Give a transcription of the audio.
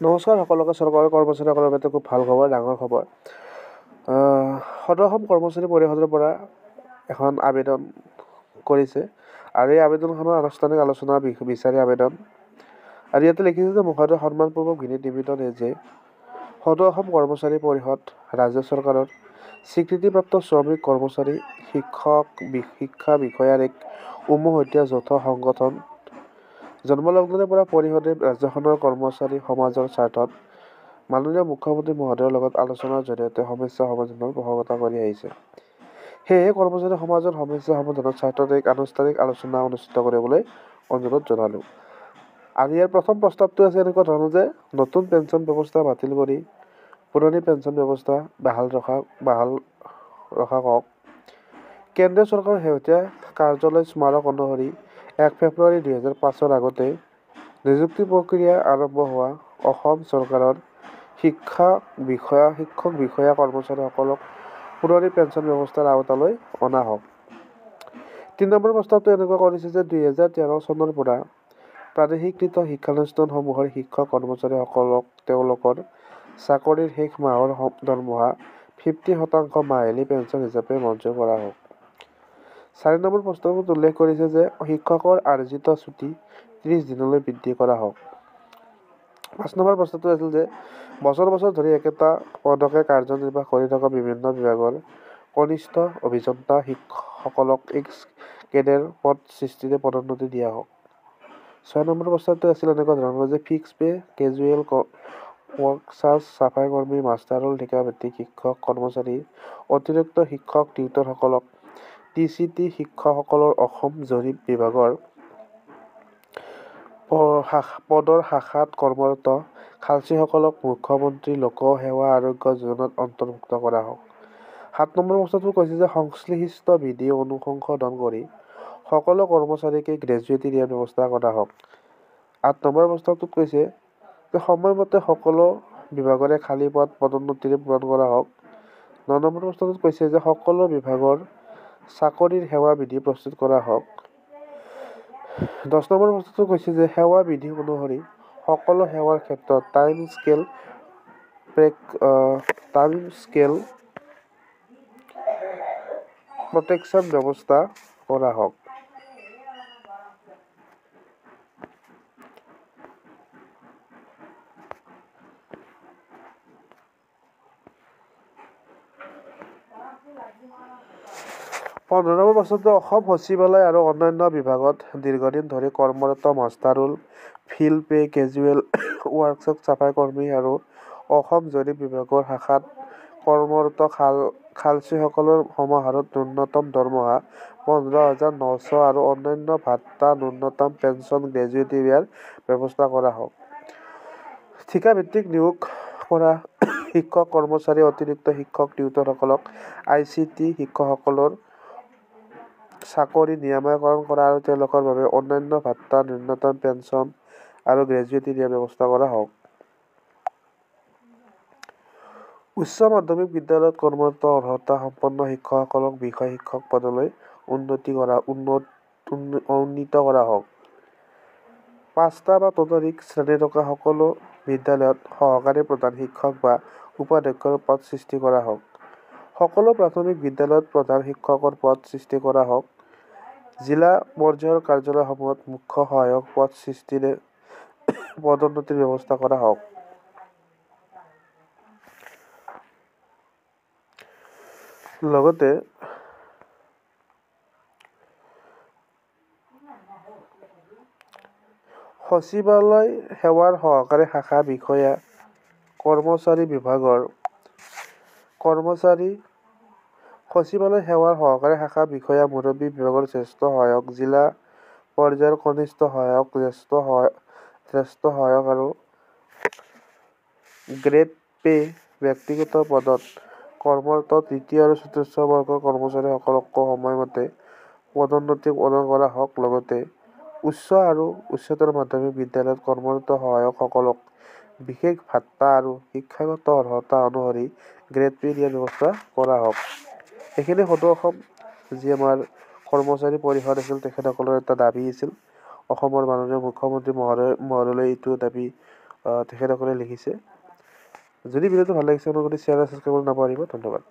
নমস্কাৰ সকলোকে। চৰকাৰী কৰ্মচাৰীসকলৰ বাবে খুব ভাল খবৰ, ডাঙৰ খবৰ। সদৌ অসম কৰ্মচাৰী পৰিষদৰ পৰা এখন আবেদন কৰিছে আৰু এই আবেদনখনৰ আনুষ্ঠানিক আলোচনা বিচাৰি আবেদন। আৰু ইয়াতে লিখিছে যে মহোদয় সন্মানপূৰ্বক বিনীত নিবেদন যে সদৌ অসম কৰ্মচাৰী পৰিষদ ৰাজ্য চৰকাৰৰ স্বীকৃতিপ্ৰাপ্ত শ্ৰমিক কৰ্মচাৰী শিক্ষা বিষয়াৰ এক উমৈহতীয়া যৌথ সংগঠন জন্মলগ্নৰে পৰা পৰিষদে ৰাজ্যখনৰ কৰ্মচাৰী সমাজৰ স্বাৰ্থত মাননীয় মুখ্যমন্ত্ৰী মহোদয়ৰ লগত আলোচনাৰ জৰিয়তে সমস্যা সমাধানৰ পোষকতা কৰি আহিছে। সেয়েহে কৰ্মচাৰী সমাজৰ সমস্যা সমাধানৰ স্বাৰ্থত এক আনুষ্ঠানিক আলোচনা অনুষ্ঠিত কৰিবলৈ অনুৰোধ জনালোঁ। আৰু ইয়াৰ প্ৰথম প্ৰস্তাৱটো আছে এনেকুৱা ধৰণৰ যে নতুন পেঞ্চন ব্যৱস্থা বাতিল কৰি পুৰণি পেঞ্চন ব্যৱস্থা বাহাল ৰখা হওক। কেন্দ্ৰীয় চৰকাৰৰ শেহতীয়া কাৰ্যালয় স্মাৰক অনুসৰি 1 ফেব্ৰুৱাৰী 2005 আগতে নিযুক্তি প্ৰক্ৰিয়া আৰম্ভ হোৱা অসম চৰকাৰৰ শিক্ষক বিষয়া কৰ্মচাৰীসকলক পুৰণি পেঞ্চন ব্যৱস্থাৰ আওতালৈ অনা হওক। 3 নম্বৰ প্ৰস্তাৱটো এনেকুৱা কৰিছে যে 2013 চনৰ পৰা প্ৰাদেশিকৃত শিক্ষানুষ্ঠানসমূহৰ শিক্ষক কৰ্মচাৰীসকলক তেওঁলোকৰ চাকৰিৰ শেষ মাহৰ দৰমহা 50% মাহিলী পেঞ্চন হিচাপে মঞ্জুৰ কৰা হওক। 4 নম্বৰ প্ৰস্তাৱত উল্লেখ কৰিছে যে শিক্ষকৰ আৰ্জিত ছুটী 30 দিনলৈ বৃদ্ধি কৰা হওক। 5 নম্বৰ প্ৰস্তাৱটো আছিল যে বছৰ ধৰি একেটা পদকে কাৰ্যনিৰ্বাহ কৰি থকা বিভিন্ন বিভাগৰ কনিষ্ঠ অভিযন্তা শিক্ষকসকলক এক কেডাৰ পদ সৃষ্টিৰে পদোন্নতি দিয়া হওক। 6 নম্বৰ প্ৰস্তাৱটো আছিল এনেকুৱা ধৰণৰ যে ফিক্স পে, কেজুৱেল ৱৰ্কচাৰ্জ, চাফাই কৰ্মী, মাষ্টাৰ ৰোল ঠিকাভিত্তিক শিক্ষক কৰ্মচাৰী, অতিৰিক্ত শিক্ষক টিউটৰসকলক TCT শিক্ষকসকলৰ অসম জৰীপ বিভাগৰ পদৰ শাখাত কৰ্মৰত খালচীসকলক মুখ্যমন্ত্ৰী লোক সেৱা আৰোগ্য যোজনাত অন্তৰ্ভুক্ত কৰা হওক। 7 নম্বৰ প্ৰস্তাৱটো কৈছে যে সংশ্লিষ্ট বিধি অনুসংশোধন কৰি সকলো কৰ্মচাৰীকে গ্ৰেজুৱেটি দিয়াৰ ব্যৱস্থা কৰা হওক। 8 নম্বৰ প্ৰস্তাৱটোত কৈছে যে সময়মতে সকলো বিভাগৰে খালী পদ পদোন্নতিৰে পূৰণ কৰা হওক। 9 নম্বৰ প্ৰস্তাৱটোত কৈছে যে সকলো বিভাগৰ চাকৰিৰ সেৱা বিধি প্ৰস্তুত কৰা হওক। 10 নম্বৰ প্ৰস্তাৱটোত কৈছে যে সেৱা বিধি অনুসৰি সকলো সেৱাৰ ক্ষেত্ৰত টাইম স্কেল প্ৰটেকচন ব্যৱস্থা কৰা হওক। নম্বৰ প্ৰস্তাৱটো অসম সচিবালয় আৰু অন্যান্য বিভাগত দীৰ্ঘদিন ধৰি কৰ্মৰত master roll, field pay, casual work charge, চাফাই কৰ্মী আৰু অসম জৰীপ বিভাগৰ শাখাত কৰ্মৰত খালচীসকলৰ সমাহাৰত ন্যূনতম দৰমহা 15,900 আৰু অন্যান্য ভাত্তা, ন্যূনতম পেঞ্চন, গ্ৰেজুৱেটি দিয়াৰ ব্যৱস্থা কৰা হওক। ঠিকাভিত্তিক নিয়োগ কৰা শিক্ষক কৰ্মচাৰী, অতিৰিক্ত শিক্ষক টিউটৰসকলক ICT শিক্ষকসকলৰ চাকৰি নিয়মীয়াকৰণ কৰা আৰু তেওঁলোকৰ বাবে অন্যান্য ভাত্তা, ন্যূনতম পেঞ্চন আৰু গ্ৰেজুৱেটি দিয়াৰ ব্যৱস্থা কৰা হওক। উচ্চ মাধ্যমিক বিদ্যালয়ত কৰ্মৰত অৰ্হতা সম্পন্ন শিক্ষকসকলক বিষয় শিক্ষক পদলৈ উন্নীত কৰা হওক। 5টা বা ততোধিক শ্ৰেণী থকা সকলো বিদ্যালয়ত সহকাৰী প্ৰধান শিক্ষক বা উপাধ্যক্ষৰ পদ সৃষ্টি কৰা হওক। সকলো প্ৰাথমিক বিদ্যালয়ত প্ৰধান শিক্ষকৰ পদ সৃষ্টি কৰা হওক। জিলা পৰ্যায়ৰ কাৰ্যালয়সমূহত মুখ্য সহায়ক পদ সৃষ্টিৰে পদোন্নতিৰ ব্যৱস্থা কৰা হওক। লগতে সচিবালয় সেৱাৰ সহকাৰী শাখা বিষয়া সচিবালয় সেৱাৰ সহকাৰী শাখা বিষয়া মুৰব্বী বিভাগৰ জ্যেষ্ঠ সহায়ক, জিলা পৰ্যায়ৰ কনিষ্ঠ সহায়ক, জ্যেষ্ঠ সহায়ক আৰু গ্ৰেড পে ব্যক্তিগত পদত কৰ্মৰত তৃতীয় আৰু চতুৰ্থ বৰ্গৰ কৰ্মচাৰীসকলকো সময়মতে পদোন্নতি প্ৰদান কৰা হওক। লগতে উচ্চ আৰু উচ্চতৰ মাধ্যমিক বিদ্যালয়ত কৰ্মৰত সহায়কসকলক বিশেষ ভাত্তা আৰু শিক্ষাগত অৰ্হতা অনুসৰি গ্ৰেড পে দিয়াৰ ব্যৱস্থা কৰা হওক। এইখিনি সদৌ অসম যি আমাৰ কৰ্মচাৰী পৰিষদ আছিল তেখেতসকলৰ এটা দাবী আছিল। অসমৰ মাননীয় মুখ্যমন্ত্ৰী মহোদয়লৈ এইটো দাবী তেখেতসকলে লিখিছে। যদি ভিডিঅ'টো ভাল লাগিছে অনুগ্ৰহ কৰি শ্বেয়াৰ আৰু ছাবস্ক্ৰাইব কৰিব নাপাহৰিব। ধন্যবাদ।